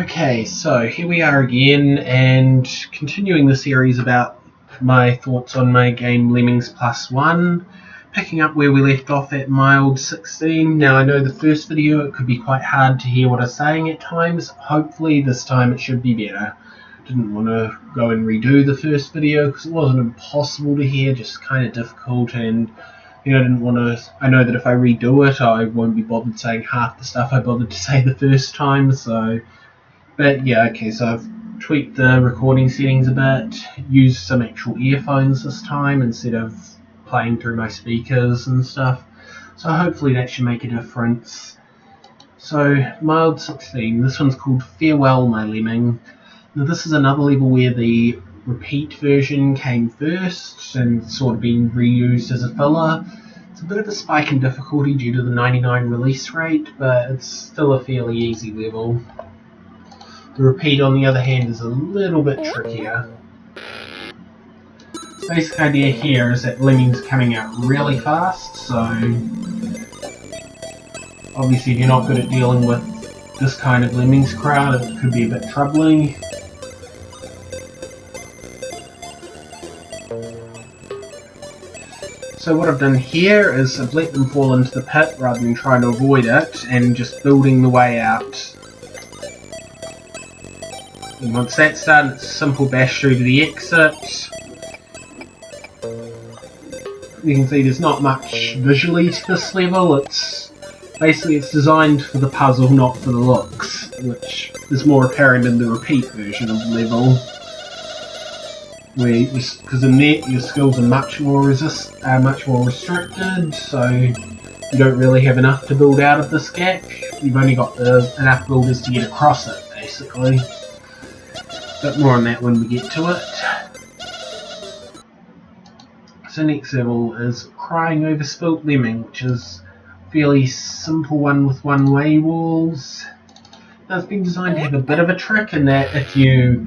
Okay, so here we are again, and continuing the series about my thoughts on my game Lemmings Plus I, picking up where we left off at mild 16. Now I know the first video it could be quite hard to hear what I'm saying at times. Hopefully this time it should be better. Didn't want to go and redo the first video because it wasn't impossible to hear, just kind of difficult, and I didn't want to. I know that if I redo it I won't be bothered saying half the stuff I bothered to say the first time, so... But yeah, okay, so I've tweaked the recording settings a bit, used some actual earphones this time instead of playing through my speakers and stuff. So hopefully that should make a difference. So, mild 16, this one's called Farewell My Lemming. Now this is another level where the repeat version came first and sort of been reused as a filler. It's a bit of a spike in difficulty due to the 99 release rate, but it's still a fairly easy level. The repeat, on the other hand, is a little bit trickier. The basic idea here is that Lemmings are coming out really fast, so obviously if you're not good at dealing with this kind of Lemmings crowd, it could be a bit troubling. So what I've done here is I've let them fall into the pit rather than trying to avoid it, and just building the way out. And once that's done, it's a simple bash through to the exit. You can see there's not much visually to this level. It's designed for the puzzle, not for the looks, which is more apparent in the repeat version of the level, where because in that your skills are much more restricted, so you don't really have enough to build out of this gap. You've only got enough builders to get across it, basically. But more on that when we get to it. So next level is Crying Over Spilt Lemming, which is a fairly simple one with one-way walls. Now it's been designed to have a bit of a trick in that if you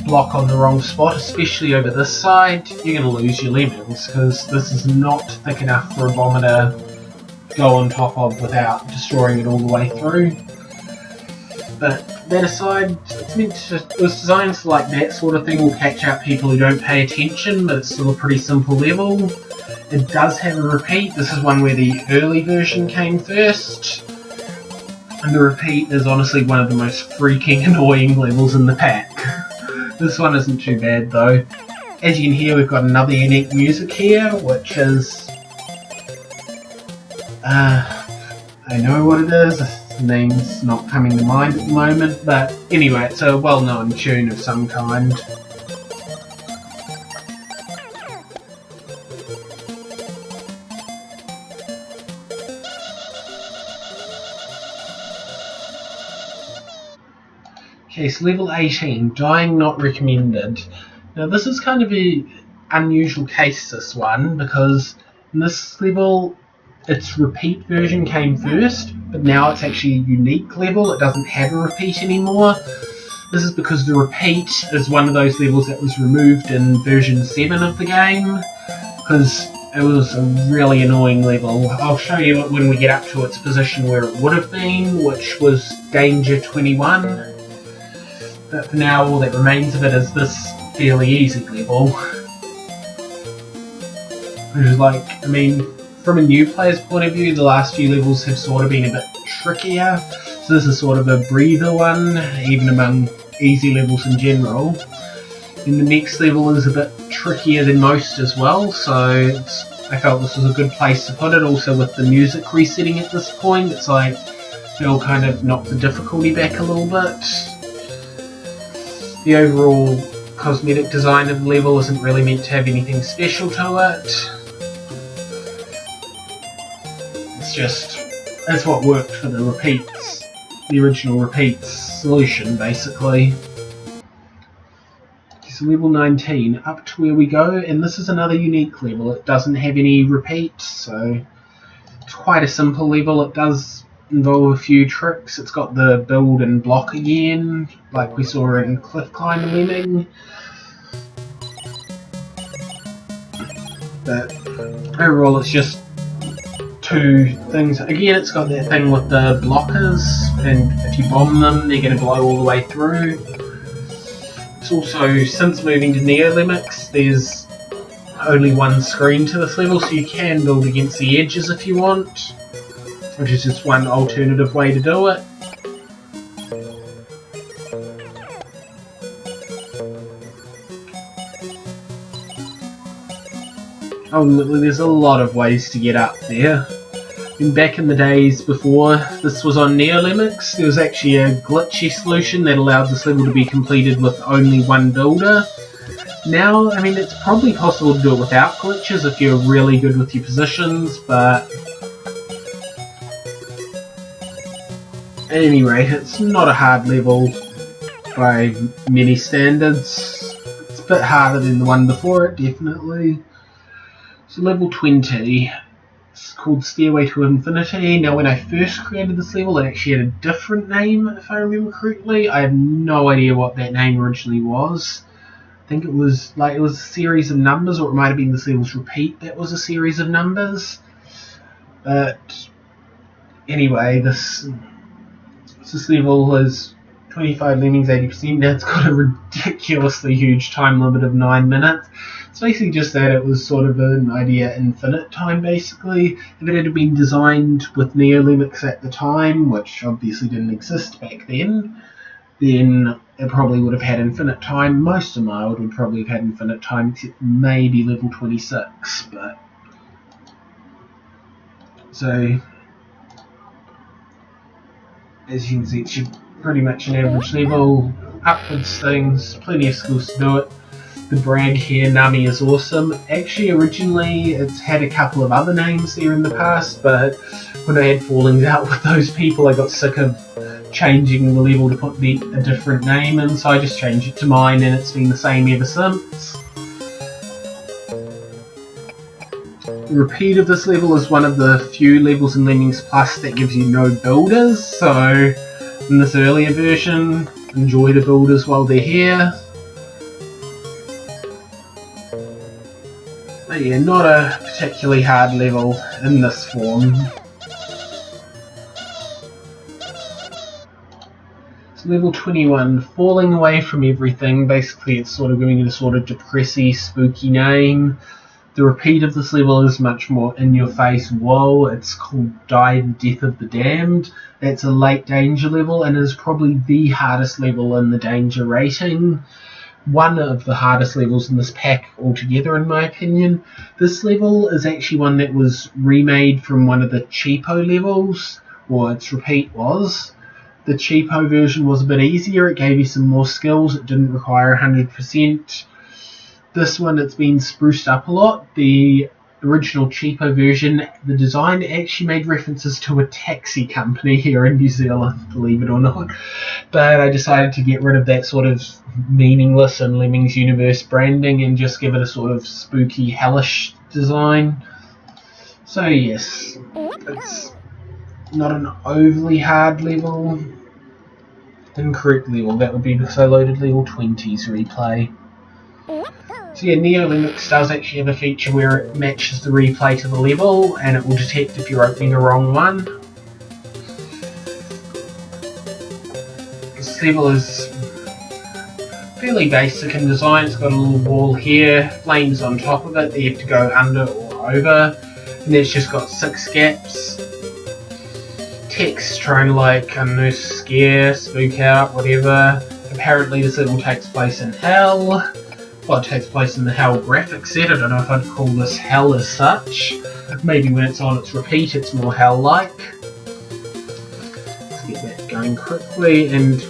block on the wrong spot, especially over this side, you're going to lose your lemmings, because this is not thick enough for a bomber to go on top of without destroying it all the way through. But that aside, it was designed so like that sort of thing will catch out people who don't pay attention, but it's still a pretty simple level. It does have a repeat. This is one where the early version came first, and the repeat is honestly one of the most freaking annoying levels in the pack. This one isn't too bad though. As you can hear, we've got another unique music here, which is... I know what it is. The name's not coming to mind at the moment, but anyway, it's a well-known tune of some kind. Okay, so level 18, Dying Not Recommended. Now this is kind of an unusual case, this one, because in this level its repeat version came first, but now it's actually a unique level. It doesn't have a repeat anymore. This is because the repeat is one of those levels that was removed in version 7 of the game, because it was a really annoying level. I'll show you it when we get up to its position where it would have been, which was Danger 21. But for now, all that remains of it is this fairly easy level. Which is like, I mean, from a new player's point of view, the last few levels have sort of been a bit trickier. So this is sort of a breather one, even among easy levels in general. And the next level is a bit trickier than most as well, so I felt this was a good place to put it. Also with the music resetting at this point, it's like, it'll kind of knock the difficulty back a little bit. The overall cosmetic design of the level isn't really meant to have anything special to it. That's what worked for the repeats, the original repeats solution, basically. So level 19, up to where we go, and this is another unique level. It doesn't have any repeats, so it's quite a simple level. It does involve a few tricks. It's got the build and block again, like we saw in Cliff Climber Lemming. But overall it's just two things. Again, it's got that thing with the blockers, and if you bomb them, they're going to blow all the way through. It's also, since moving to Neo Lemmings, there's only one screen to this level, so you can build against the edges if you want, which is just one alternative way to do it. Ultimately, there's a lot of ways to get up there. And back in the days before this was on Neo Lemmings, there was actually a glitchy solution that allowed this level to be completed with only one builder. Now, I mean, it's probably possible to do it without glitches if you're really good with your positions, but at any rate, it's not a hard level by many standards. It's a bit harder than the one before it, definitely. So level 20, it's called Stairway to Infinity. Now when I first created this level, it actually had a different name, if I remember correctly. I have no idea what that name originally was. I think it was a series of numbers, or it might have been this level's repeat that was a series of numbers. But anyway, this level is 25 lemmings, 80%. Now it's got a ridiculously huge time limit of 9 minutes. It's basically just that it was sort of an idea infinite time, basically. If it had been designed with Neo Lemmings at the time, which obviously didn't exist back then it probably would have had infinite time. Most of Mild would probably have had infinite time, except maybe level 26. But so, as you can see, it's pretty much an average level. Upwards things, plenty of skills to do it. The brag here, Nami is awesome. Actually, originally it's had a couple of other names there in the past, but when I had fallings out with those people, I got sick of changing the level to put a different name in, so I just changed it to mine, and it's been the same ever since. The repeat of this level is one of the few levels in Lemmings Plus that gives you no builders, so in this earlier version, enjoy the builders while they're here. But yeah, not a particularly hard level in this form. So level 21, falling away from everything. Basically it's sort of giving it a sort of depressy, spooky name. The repeat of this level is much more in your face. Whoa, it's called Die the Death of the Damned. That's a late danger level and is probably the hardest level in the danger rating. One of the hardest levels in this pack altogether, in my opinion. This level is actually one that was remade from one of the cheapo levels, or its repeat was. The cheapo version was a bit easier, it gave you some more skills, it didn't require 100%. This one, it's been spruced up a lot. The original cheapo version, the design actually made references to a taxi company here in New Zealand, believe it or not. But I decided to get rid of that sort of meaningless and Lemmings universe branding and just give it a sort of spooky, hellish design. So yes, it's not an overly hard level. Incorrect level, that would be because I loaded level 20's replay. So yeah, Neo Lemmings does actually have a feature where it matches the replay to the level and it will detect if you're opening a wrong one. This level is fairly basic in design. It's got a little wall here, flames on top of it that you have to go under or over, and it's just got 6 gaps. Text trying to, like, I don't know, scare, spook out, whatever. Apparently this level takes place in hell. Well, it takes place in the hell graphic set. I don't know if I'd call this hell as such. Maybe when it's on its repeat it's more hell-like. Let's get that going quickly, and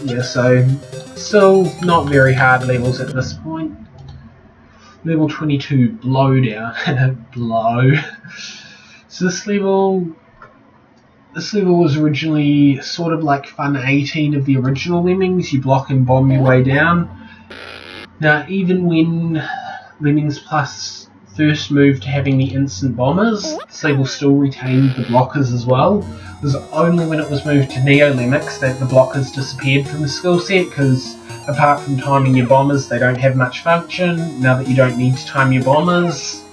yeah, so still not very hard levels at this point. Level 22, blow down. Blow. So this level was originally sort of like Fun 18 of the original Lemmings. You block and bomb your way down. Now, even when Lemmings Plus first moved to having the instant bombers, this level still retained the blockers as well. It was only when it was moved to Neo Lemmings that the blockers disappeared from the skill set, because apart from timing your bombers, they don't have much function. Now that you don't need to time your bombers,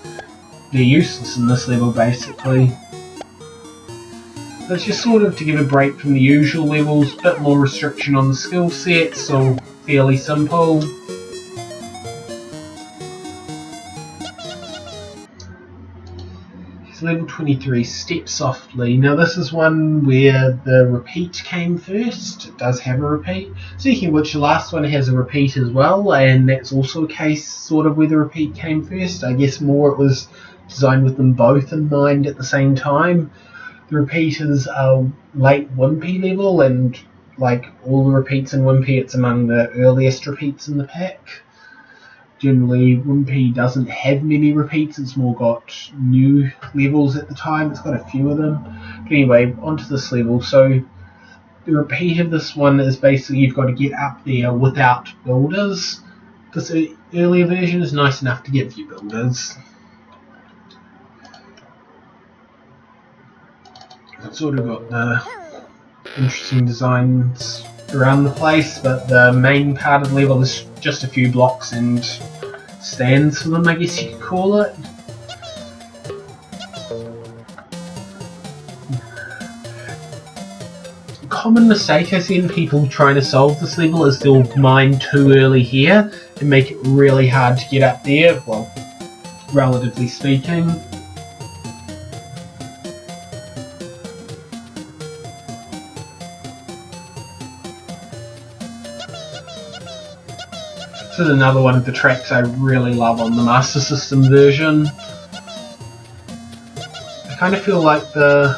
they're useless in this level, basically. it's just sort of to give a break from the usual levels, bit more restriction on the skill set, so fairly simple. Level 23, Step Softly. Now this is one where the repeat came first. It does have a repeat. Speaking of which, the last one has a repeat as well, and that's also a case sort of where the repeat came first. I guess more it was designed with them both in mind at the same time. The repeat is a late Wimpy level, and like all the repeats in Wimpy, it's among the earliest repeats in the pack. Generally, Wimpy doesn't have many repeats, it's more got new levels at the time, it's got a few of them. But anyway, onto this level. So, the repeat of this one is basically you've got to get up there without builders. This earlier version is nice enough to give you builders. It's sort of got the interesting designs around the place, but the main part of the level is just a few blocks and stands for them, I guess you could call it. A common mistake I see in people trying to solve this level is they'll mine too early here and make it really hard to get up there, well, relatively speaking. This is another one of the tracks I really love on the Master System version. I kind of feel like the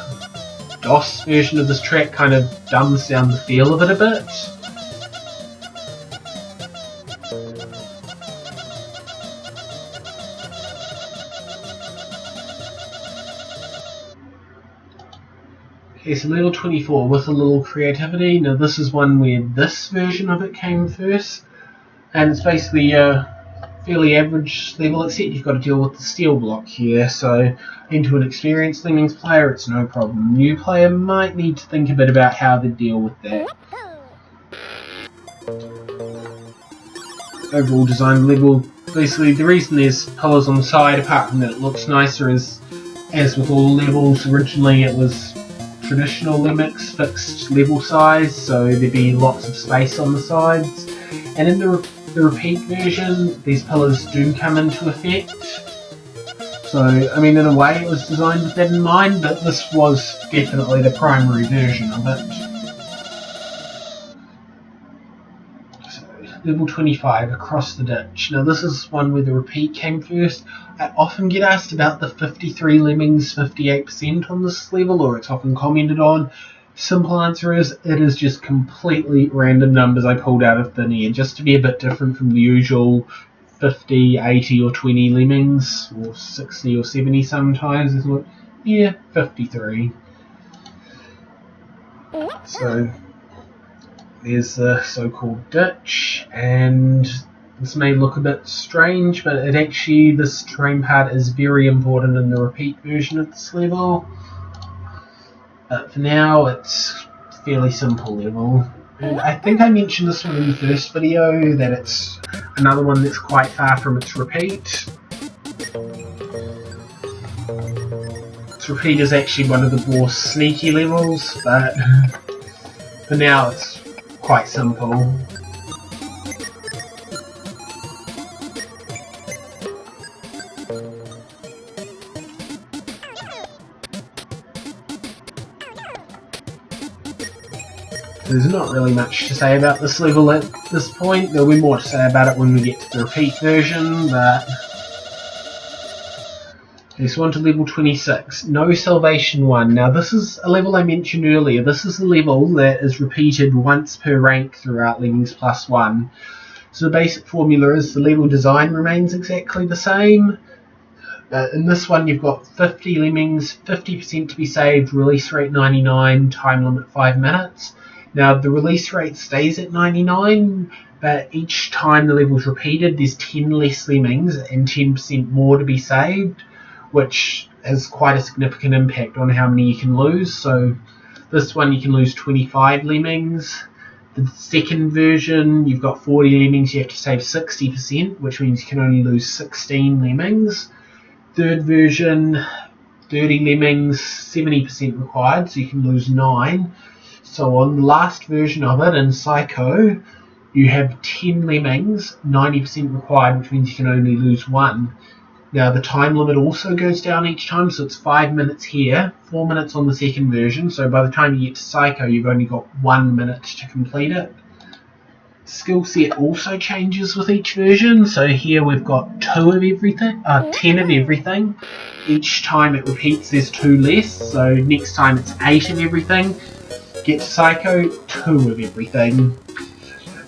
DOS version of this track kind of dumbs down the feel of it a bit. Okay, so level 24 with a little creativity. Now this is one where this version of it came first. And it's basically a fairly average level, except you've got to deal with the steel block here, so into an experienced Lemmings player it's no problem. A new player might need to think a bit about how to deal with that. Overall design of the level, basically the reason there's pillars on the side, apart from that it looks nicer, is as with all levels, originally it was traditional Lemmings fixed level size, so there'd be lots of space on the sides. And in the repeat version, these pillars do come into effect. So, I mean, in a way it was designed with that in mind, but this was definitely the primary version of it. So, level 25, Across the Ditch. Now this is one where the repeat came first. I often get asked about the 53 Lemmings 58% on this level, or it's often commented on. Simple answer is, it is just completely random numbers I pulled out of thin air, just to be a bit different from the usual 50, 80 or 20 Lemmings, or 60 or 70 sometimes. Yeah, 53. So, there's the so-called ditch, and this may look a bit strange, but this terrain part is very important in the repeat version of this level. But for now, it's a fairly simple level. And I think I mentioned this one in the first video, that it's another one that's quite far from its repeat. Its repeat is actually one of the more sneaky levels, but for now it's quite simple. There's not really much to say about this level at this point. There'll be more to say about it when we get to the repeat version, but... Okay, so on to level 26, No Salvation 1. Now this is a level I mentioned earlier. This is a level that is repeated once per rank throughout Lemmings Plus I. So the basic formula is the level design remains exactly the same. In this one you've got 50 Lemmings, 50% to be saved, release rate 99, time limit 5 minutes. Now the release rate stays at 99, but each time the level's repeated there's 10 less Lemmings and 10% more to be saved, which has quite a significant impact on how many you can lose. So this one you can lose 25 Lemmings. The second version you've got 40 Lemmings, you have to save 60%, which means you can only lose 16 Lemmings. Third version 30 lemmings, 70% required, so you can lose 9. So on the last version of it, in Psycho, you have 10 lemmings, 90% required, which means you can only lose 1. Now the time limit also goes down each time, so it's 5 minutes here, 4 minutes on the second version, so by the time you get to Psycho you've only got 1 minute to complete it. Skill set also changes with each version, so here we've got 10 of everything. Each time it repeats there's 2 less, so next time it's 8 of everything. Get to Psycho, 2 of everything.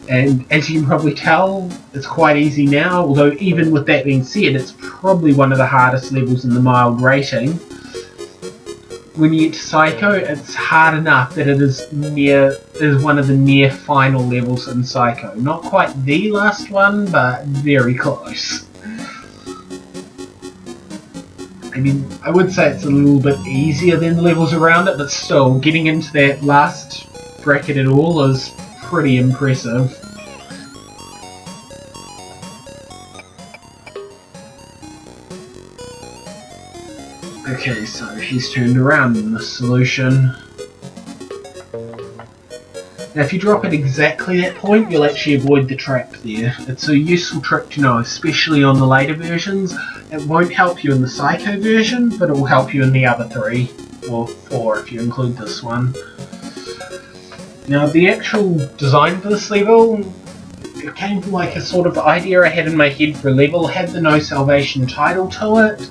And as you can probably tell, it's quite easy now, although even with that being said, it's probably one of the hardest levels in the mild rating. When you get to Psycho, it's hard enough that it is one of the near final levels in Psycho. Not quite the last one, but very close. I mean, I would say it's a little bit easier than the levels around it, but still, getting into that last bracket at all is pretty impressive. Okay, so he's turned around in this solution. Now if you drop at exactly that point, you'll actually avoid the trap there. It's a useful trick to know, especially on the later versions. It won't help you in the Psycho version, but it will help you in the other 3, or 4 if you include this one. Now the actual design for this level, it came from like a sort of idea I had in my head for a level. It had the No Salvation title to it.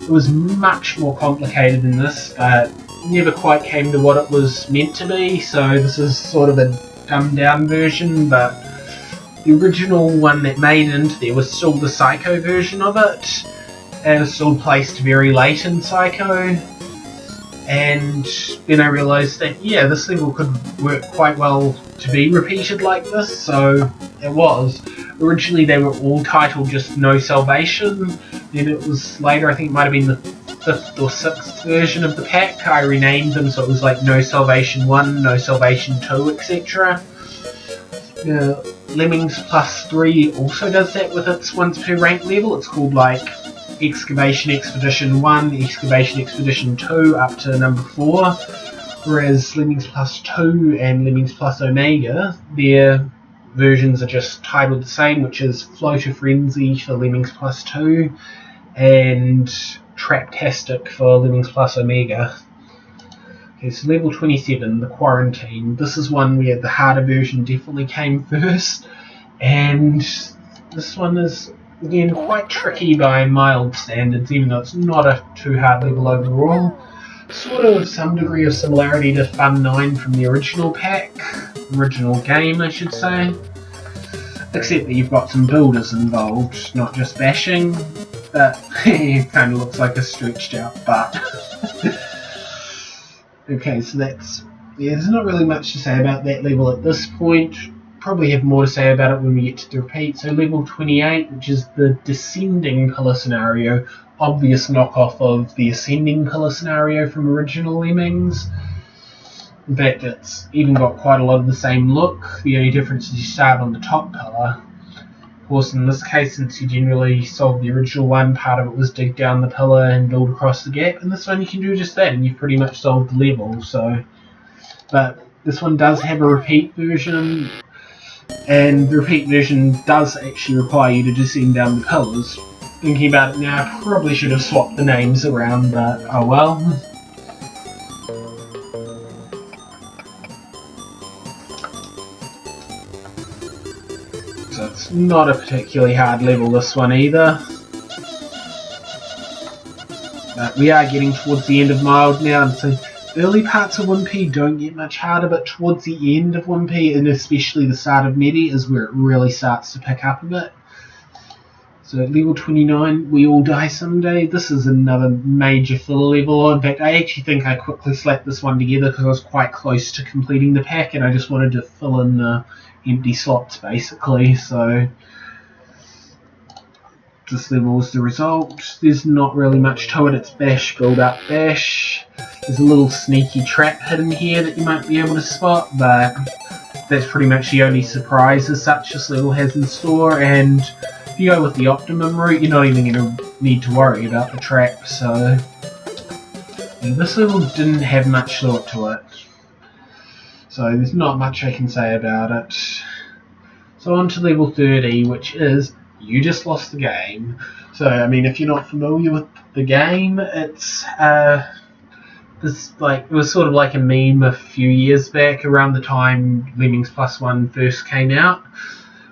It was much more complicated than this, but never quite came to what it was meant to be, so this is sort of a dumbed down version, but the original one that made it into there was still the Psycho version of it, and it's still placed very late in Psycho. And then I realised that, yeah, this level could work quite well to be repeated like this, so it was. Originally they were all titled just No Salvation, then it was later, I think it might have been the 5th or 6th version of the pack, I renamed them so it was like No Salvation 1, No Salvation 2, etc. Lemmings Plus I also does that with its once per rank level. It's called like Excavation Expedition 1, Excavation Expedition 2 up to number 4, whereas Lemmings Plus II and Lemmings Plus Omega, their versions are just titled the same, which is Floater Frenzy for Lemmings Plus II and Traptastic for Lemmings Plus Omega. Okay, so level 27, the Quarantine. This is one where the harder version definitely came first, and this one is again quite tricky by mild standards, even though it's not a too hard level overall. Sort of some degree of similarity to Fun 9 from the original pack, original game I should say, except that you've got some builders involved, not just bashing, but it kind of looks like a stretched out butt. Okay, so that's, yeah, there's not really much to say about that level at this point. Probably have more to say about it when we get to the repeat. So level 28, which is the descending pillar scenario, obvious knockoff of the ascending pillar scenario from original Lemmings. In fact, it's even got quite a lot of the same look. The only difference is you start on the top pillar. Of course, in this case, since you generally solved the original one, part of it was dig down the pillar and build across the gap. And this one you can do just that, and you've pretty much solved the level. So, but this one does have a repeat version, and the repeat version does actually require you to descend down the pillars. Thinking about it now, I probably should have swapped the names around, but oh well. So it's not a particularly hard level, this one either. But we are getting towards the end of mild now, and so early parts of 1P don't get much harder, but towards the end of 1P, and especially the start of Medi, is where it really starts to pick up a bit. So at level 29, we all die someday. This is another major filler level. In fact, I actually think I quickly slapped this one together because I was quite close to completing the pack, and I just wanted to fill in the empty slots basically. So this level is the result. There's not really much to it. It's bash, build up, bash. There's a little sneaky trap hidden here that you might be able to spot, but that's pretty much the only surprise as such this level has in store. And if you go with the optimum route, you're not even going to need to worry about the trap. So And this level didn't have much thought to it, so there's not much I can say about it. So on to level 30, which is You Just Lost the Game. So, I mean, if you're not familiar with the game, it's it was sort of like a meme a few years back around the time Lemmings Plus I first came out,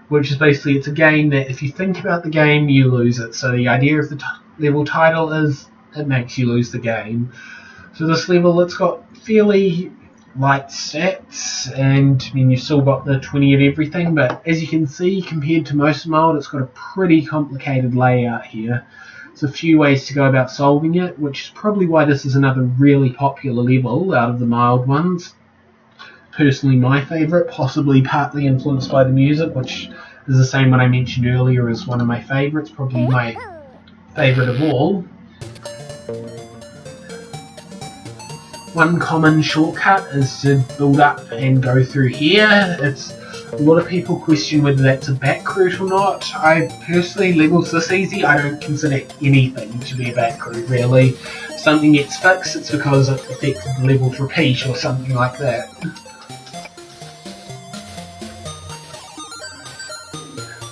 which is basically, it's a game that if you think about the game, you lose it. So the idea of the level title is it makes you lose the game. So this level, it's got fairly light stats, and I mean, you've still got the 20 of everything, but as you can see, compared to most Mild, it's got a pretty complicated layout here. There's a few ways to go about solving it, which is probably why this is another really popular level out of the Mild ones. Personally, my favourite, possibly partly influenced by the music, which is the same one I mentioned earlier as one of my favourites, probably my favourite of all. One common shortcut is to build up and go through here. A lot of people question whether that's a back route or not. I personally, levels this easy, I don't consider anything to be a back route really. If something gets fixed, it's because it affected the level's repeat or something like that.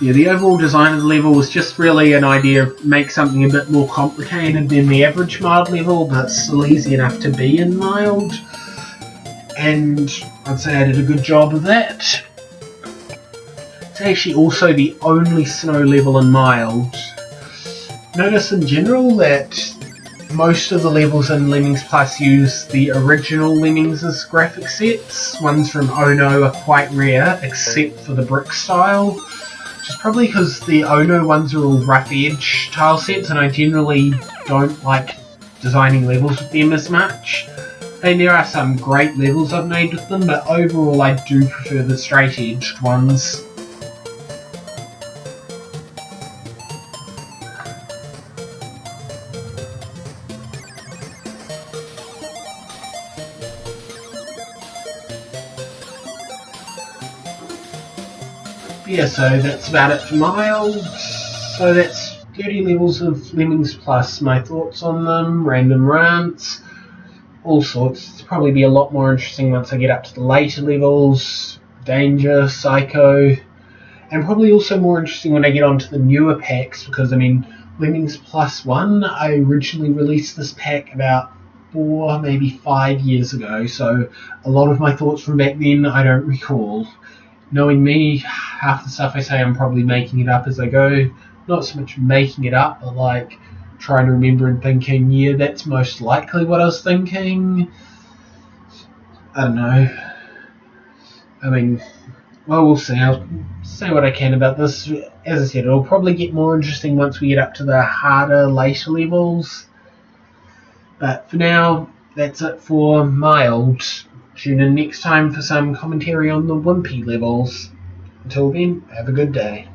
Yeah, the overall design of the level was just really an idea of make something a bit more complicated than the average Mild level, but still easy enough to be in Mild. And I'd say I did a good job of that. It's actually also the only snow level in Mild. Notice in general that most of the levels in Lemmings Plus use the original Lemmings' graphic sets. Ones from Ono are quite rare, except for the brick style. Which is probably because the Ono ones are all rough edge tile sets, and I generally don't like designing levels with them as much. And there are some great levels I've made with them, but overall I do prefer the straight edged ones. Yeah, so that's about it for Mild. So that's 30 levels of Lemmings Plus, my thoughts on them, random rants, all sorts. It'll probably be a lot more interesting once I get up to the later levels, Danger, Psycho, and probably also more interesting when I get onto the newer packs, because I mean, Lemmings Plus I, I originally released this pack about 4, maybe 5 years ago, so a lot of my thoughts from back then I don't recall. Knowing me, half the stuff I say I'm probably making it up as I go. Not so much making it up, but like trying to remember and thinking, yeah, that's most likely what I was thinking. I don't know. I mean, well, we'll see. I'll say what I can about this. As I said, it'll probably get more interesting once we get up to the harder, later levels. But for now, that's it for Mild. Tune in next time for some commentary on the Wimpy levels. Until then, have a good day.